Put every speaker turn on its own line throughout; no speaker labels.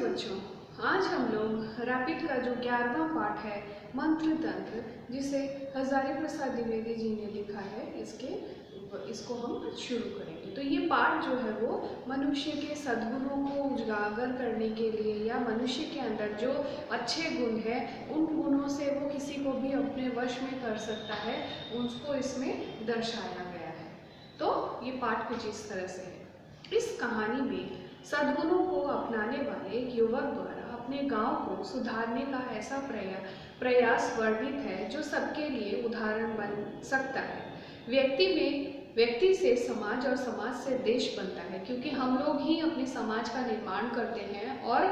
बच्चों, आज हम लोग रैपिड का जो 11वां पाठ है मंत्र तंत्र, जिसे हजारी प्रसाद द्विवेदी जी ने लिखा है, इसको हम शुरू करेंगे। तो ये पाठ जो है वो मनुष्य के सद्गुणों को उजागर करने के लिए या मनुष्य के अंदर जो अच्छे गुण है उन गुणों से वो किसी को भी अपने वश में कर सकता है, उसको इसमें दर्शाया गया है। तो ये पाठ कुछ इस तरह से है। इस कहानी में सद्गुणों को अपनाने वाले एक युवक द्वारा अपने गांव को सुधारने का ऐसा प्रयास वर्णित है जो सबके लिए उदाहरण बन सकता है। व्यक्ति से समाज और समाज से देश बनता है, क्योंकि हम लोग ही अपने समाज का निर्माण करते हैं और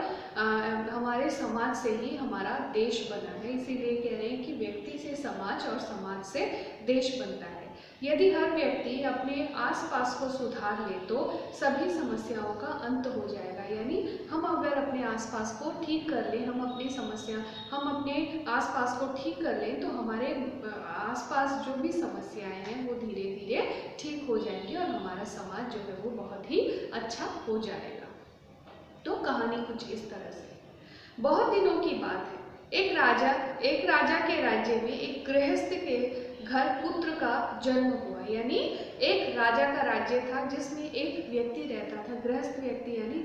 हमारे समाज से ही हमारा देश बना है। इसीलिए कह रहे हैं कि व्यक्ति से समाज और समाज से देश बनता है। यदि हर व्यक्ति अपने आसपास को सुधार ले तो सभी समस्याओं का अंत हो जाएगा। यानी हम अगर अपने आसपास को ठीक कर लें, हम अपने आसपास को ठीक कर लें तो हमारे आसपास जो भी समस्याएं हैं वो धीरे धीरे ठीक हो जाएंगी और हमारा समाज जो है वो बहुत ही अच्छा हो जाएगा। तो कहानी कुछ इस तरह से। बहुत दिनों की बात है, एक राजा के राज्य में एक गृहस्थ के घर पुत्र का जन्म हुआ। यानी एक राजा का राज्य था जिसमें एक व्यक्ति रहता था, गृहस्थ व्यक्ति, यानी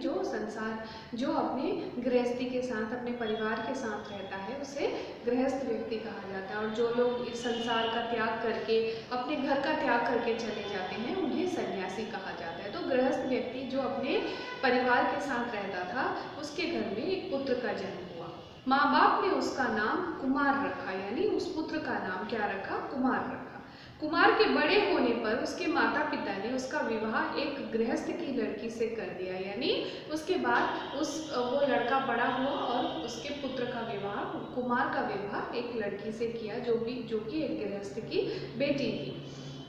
जो अपने गृहस्थी के साथ अपने परिवार के साथ रहता है उसे गृहस्थ व्यक्ति कहा जाता है। और जो लोग इस संसार का त्याग करके अपने घर का त्याग करके चले जाते हैं उन्हें सन्यासी कहा जाता है। तो गृहस्थ व्यक्ति जो अपने परिवार के साथ रहता था उसके घर में एक पुत्र का जन्म हुआ। माँ बाप ने उसका नाम कुमार रखा, यानी उस पुत्र का नाम क्या रखा? कुमार रखा। कुमार के बड़े होने पर उसके माता पिता ने उसका विवाह एक गृहस्थ की लड़की से कर दिया। यानी उसके बाद वो लड़का बड़ा हुआ और उसके पुत्र का विवाह, कुमार का विवाह एक लड़की से किया जो कि एक गृहस्थ की बेटी थी।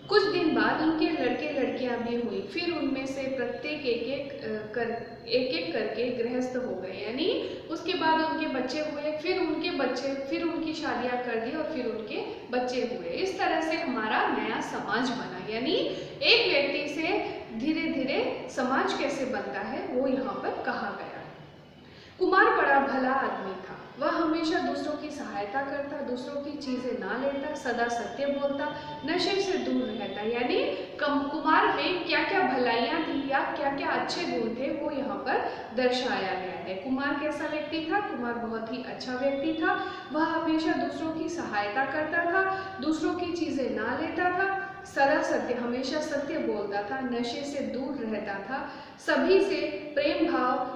कुछ दिन बाद उनके लड़के लड़कियां भी हुई, फिर उनमें से प्रत्येक एक एक करके गृहस्थ हो गए। यानी उसके बाद उनके बच्चे हुए, फिर उनकी शादियां कर दी और फिर उनके बच्चे हुए। इस तरह से हमारा नया समाज बना। यानी एक व्यक्ति से धीरे धीरे समाज कैसे बनता है वो यहाँ पर कहा गया। कुमार बड़ा भला आदमी था। वह हमेशा दूसरों की सहायता करता, दूसरों की चीजें ना लेता, सदा सत्य बोलता, नशे से दूर रहता। यानी कुमार में क्या क्या भलाइयाँ थी या क्या क्या अच्छे गुण थे वो यहाँ पर दर्शाया गया है। कुमार कैसा व्यक्ति था? कुमार बहुत ही अच्छा व्यक्ति था। वह हमेशा दूसरों की सहायता करता था, दूसरों की चीजें ना लेता था, सदा सत्य, हमेशा सत्य बोलता था, नशे से दूर रहता था, सभी से प्रेम भाव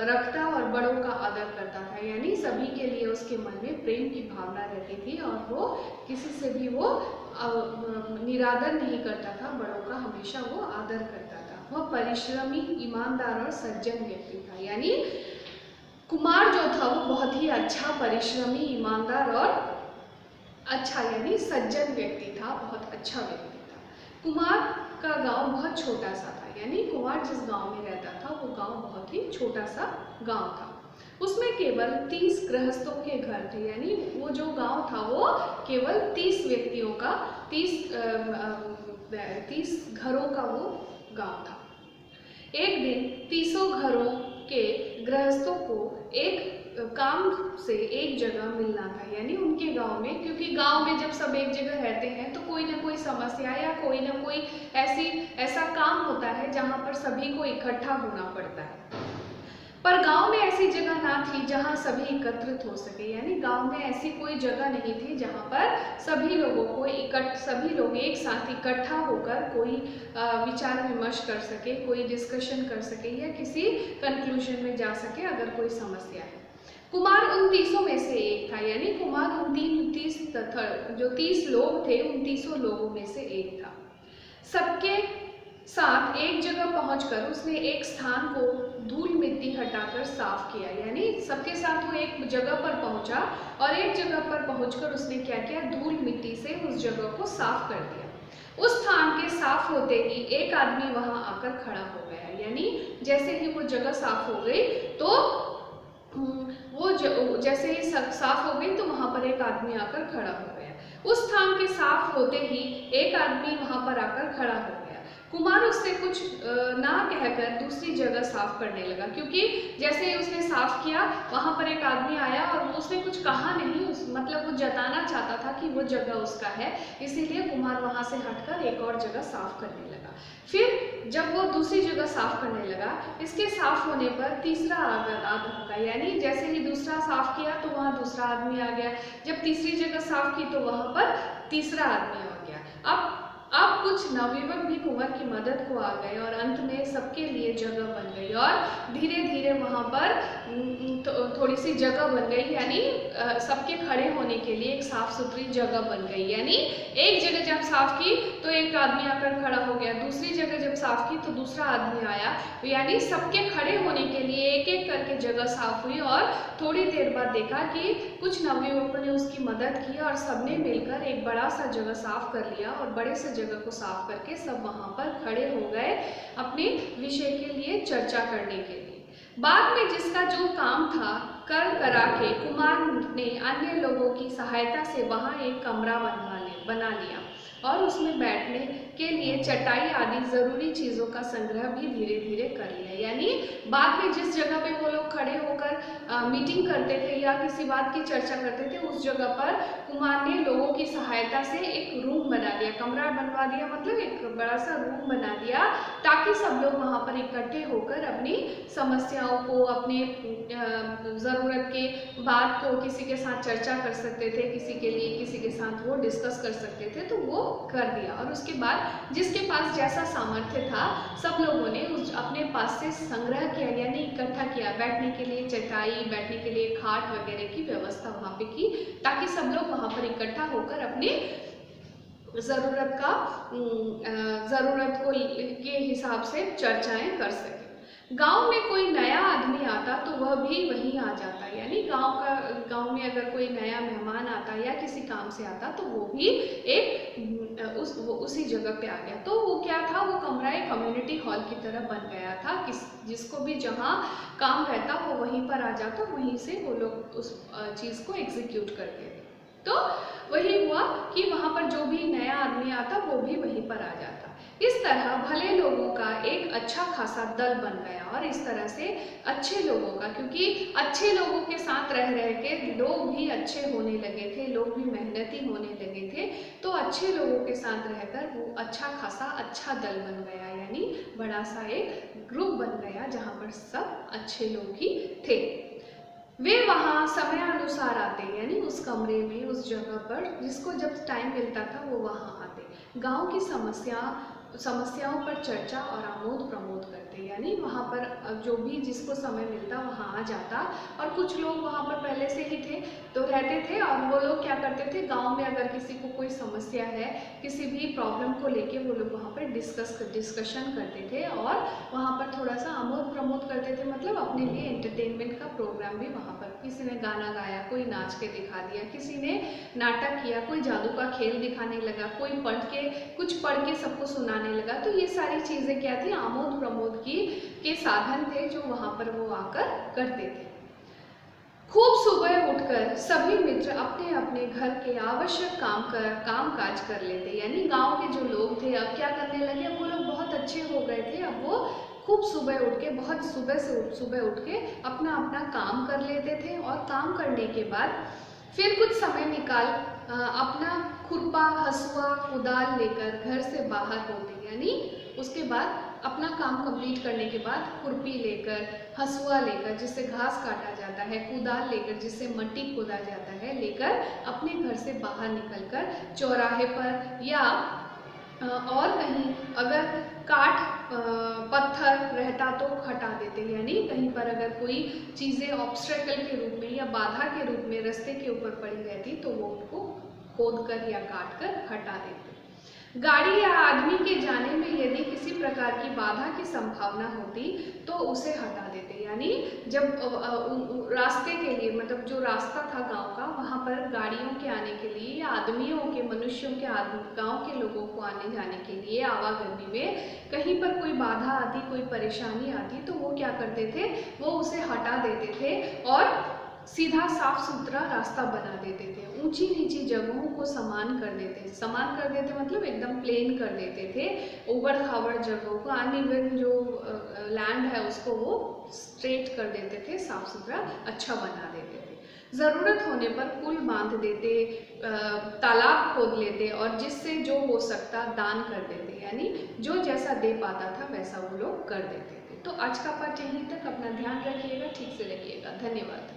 रखता और बड़ों का आदर करता था। यानी सभी के लिए उसके मन में प्रेम की भावना रहती थी और वो किसी से भी वो निरादर नहीं करता था, बड़ों का हमेशा वो आदर करता था। वह परिश्रमी, ईमानदार और सज्जन व्यक्ति था। यानी कुमार जो था वो बहुत ही अच्छा, परिश्रमी, ईमानदार और अच्छा यानी सज्जन व्यक्ति था, बहुत अच्छा व्यक्ति था। कुमार का गांव बहुत छोटा सा था। यानी कुमार जिस गांव में रहता था वो गांव बहुत ही छोटा सा गांव था। उसमें केवल 30 गृहस्थों के घर थे। यानी वो जो गांव था वो केवल 30 व्यक्तियों का, 30 घरों का वो गांव था। एक दिन 30 घरों के गृहस्थों को एक काम से एक जगह मिलना था। यानी उनके गांव में, क्योंकि गांव में जब सब एक जगह रहते हैं तो कोई ना कोई समस्या या कोई ना कोई ऐसा काम होता है जहां पर सभी को इकट्ठा होना पड़ता है। पर गांव में ऐसी जगह ना थी जहां सभी एकत्रित हो सके। यानी गांव में ऐसी कोई जगह नहीं थी जहां पर सभी लोग एक साथ इकट्ठा होकर कोई विचार विमर्श कर सके, कोई डिस्कशन कर सके या किसी कंक्लूजन में जा सके अगर कोई समस्या है। कुमार उन 30 में से एक था। यानी कुमार उन 30 लोग थे, उन 30 लोगों में से एक था। सबके साथ एक जगह पहुंचकर उसने एक स्थान को धूल मिट्टी हटाकर साफ किया। यानी सबके साथ वो एक जगह पर पहुंचा और एक जगह पर पहुंचकर उसने क्या किया? धूल मिट्टी से उस जगह को साफ कर दिया। उस स्थान के साफ होते ही एक आदमी वहां आकर खड़ा हो गया। यानी जैसे ही वो जगह साफ हो गई तो जैसे ही साफ हो गई तो वहां पर एक आदमी आकर खड़ा हो गया। उस स्थान के साफ होते ही एक आदमी वहां पर आकर खड़ा हो गया। कुमार उससे कुछ ना कहकर दूसरी जगह साफ करने लगा, क्योंकि जैसे ही उसने साफ किया वहाँ पर एक आदमी आया और उसने कुछ कहा नहीं, मतलब वो जताना चाहता था कि वो जगह उसका है, इसीलिए कुमार वहाँ से हटकर एक और जगह साफ करने लगा। फिर जब वो दूसरी जगह साफ करने लगा, इसके साफ होने पर तीसरा आदमी, यानी जैसे ही दूसरा साफ किया तो वहाँ दूसरा आदमी आ गया, जब तीसरी जगह साफ की तो वहाँ पर तीसरा आदमी आ गया। अब कुछ नवयुवक भी कुंवर की मदद को आ गए और अंत में सबके लिए जगह बन गई और धीरे धीरे वहाँ पर थोड़ी सी जगह बन गई, यानी सबके खड़े होने के लिए एक साफ सुथरी जगह बन गई। यानी एक जगह जब साफ की तो एक आदमी आकर खड़ा हो गया, दूसरी जगह जब साफ की तो दूसरा आदमी आया, यानी सबके खड़े होने के लिए एक एक करके जगह साफ हुई। और थोड़ी देर बाद देखा कि कुछ नवयुवकों ने उसकी मदद की और सबने मिलकर एक बड़ा सा जगह साफ कर लिया और बड़े से जगह को साफ करके सब वहाँ पर खड़े हो गए अपने विषय के लिए चर्चा करने के लिए। बाद में जिसका जो काम था कर करा के कुमार ने अन्य लोगों की सहायता से वहाँ एक कमरा बना लिया और उसमें बैठने के लिए चटाई आदि ज़रूरी चीज़ों का संग्रह भी धीरे धीरे कर लिया। यानी बाद में जिस जगह पे वो लोग खड़े होकर मीटिंग करते थे या किसी बात की चर्चा करते थे, उस जगह पर कुमार ने लोगों की सहायता से एक रूम बना दिया, कमरा बनवा दिया, मतलब एक बड़ा सा रूम बना दिया, ताकि सब लोग वहाँ पर इकट्ठे होकर अपनी समस्याओं को, अपने ज़रूरत के बात को किसी के साथ चर्चा कर सकते थे, किसी के लिए किसी के साथ वो डिस्कस कर सकते थे, तो वो कर दिया। और उसके बाद जिसके पास जैसा सामर्थ्य था सब लोगों ने उस अपने पास से संग्रह किया, यानी इकट्ठा किया, बैठने के लिए चटाई, बैठने के लिए खाट वगैरह की व्यवस्था वहाँ पे की, ताकि सब लोग वहाँ पर इकट्ठा होकर अपने ज़रूरत को के हिसाब से चर्चाएं कर सके। गांव में कोई नया आदमी आता तो वह भी वहीं आ जाता, यानी गांव में अगर कोई नया मेहमान आता या किसी काम से आता तो वो भी उसी जगह पे आ गया। तो वो क्या था, वो कमरा एक कम्युनिटी हॉल की तरह बन गया था, जिसको भी जहाँ काम रहता वो वहीं पर आ जाता, वहीं से वो लोग उस चीज़ को एग्जीक्यूट करते थे। तो वही हुआ कि वहाँ पर जो भी नया आदमी आता वो भी वहीं पर आ जाता। इस तरह भले लोगों का एक अच्छा खासा दल बन गया और इस तरह से अच्छे लोगों का, क्योंकि अच्छे लोगों के साथ रह के लोग भी अच्छे होने लगे थे, लोग भी मेहनती होने लगे थे, तो अच्छे लोगों के साथ रहकर वो अच्छा खासा अच्छा दल बन गया, यानी बड़ा सा एक ग्रुप बन गया जहाँ पर सब अच्छे लोग ही थे। वे वहाँ समयानुसार आते, यानी उस कमरे में, उस जगह पर जिसको जब टाइम मिलता था वो वहाँ आते, गांव की समस्याओं पर चर्चा और आमोद प्रमोद करते, यानी वहाँ पर जो भी जिसको समय मिलता वहाँ आ जाता। और कुछ लोग वहाँ पर पहले से ही थे तो रहते थे, और वो लोग क्या करते थे, गांव में अगर किसी को कोई समस्या है, किसी भी प्रॉब्लम को लेके वो लोग वहाँ पर डिस्कशन करते थे और वहाँ पर थोड़ा सा आमोद प्रमोद करते थे, मतलब अपने लिए एंटरटेनमेंट का प्रोग्राम भी वहाँ पर, किसी ने गाना गाया, कोई नाच के दिखा दिया, किसी ने नाटक किया, कोई जादू का खेल दिखाने लगा, कोई कुछ पढ़ के सबको सुनाने लगा। तो ये सारी चीज़ें क्या थी, आमोद प्रमोद के साधन थे जो वहाँ पर वो आकर करते थे। खूब सुबह उठकर सभी मित्र अपने अपने घर के आवश्यक काम काज कर लेते, यानी गांव के जो लोग थे अब क्या करने लगे, वो लोग बहुत अच्छे हो गए थे, अब वो खूब सुबह उठ के, बहुत सुबह उठ के अपना अपना काम कर लेते थे। और काम करने के बाद फिर कुछ समय निकाल अपना खुरपा, हसुआ, कुदाल लेकर घर से बाहर होते, यानी उसके बाद अपना काम कंप्लीट करने के बाद खुरपी लेकर, हसुआ लेकर जिससे घास काटा जाता है, कुदाल लेकर जिससे मट्टी खोदा जाता है, लेकर अपने घर से बाहर निकलकर चौराहे पर या और कहीं अगर काट पत्थर रहता तो हटा देते, यानी कहीं पर अगर कोई चीज़ें ऑब्स्टेकल के रूप में या बाधा के रूप में रास्ते के ऊपर पड़ी रहती तो वो उनको खोद कर या काट कर हटा देते। गाड़ी या आदमी के जाने में यदि किसी प्रकार की बाधा की संभावना होती तो उसे हटा देते, यानी जब रास्ते के लिए, मतलब जो रास्ता था गांव का, वहाँ पर गाड़ियों के आने के लिए या मनुष्यों के गांव के लोगों को आने जाने के लिए आवागमन में कहीं पर कोई बाधा आती, कोई परेशानी आती तो वो क्या करते थे, वो उसे हटा देते थे और सीधा साफ सुथरा रास्ता बना देते थे, ऊंची नीची जगहों को समान कर देते मतलब एकदम प्लेन कर देते थे, उबड़ खाबड़ जगहों को अनइवन जो लैंड है उसको वो स्ट्रेट कर देते थे, साफ सुथरा अच्छा बना देते थे। ज़रूरत होने पर पुल बांध देते, तालाब खोद लेते और जिससे जो हो सकता दान कर देते, यानी जो जैसा दे पाता था वैसा वो लोग कर देते थे। तो आज का पाठ यहीं तक, अपना ध्यान रखिएगा, ठीक से रखिएगा, धन्यवाद।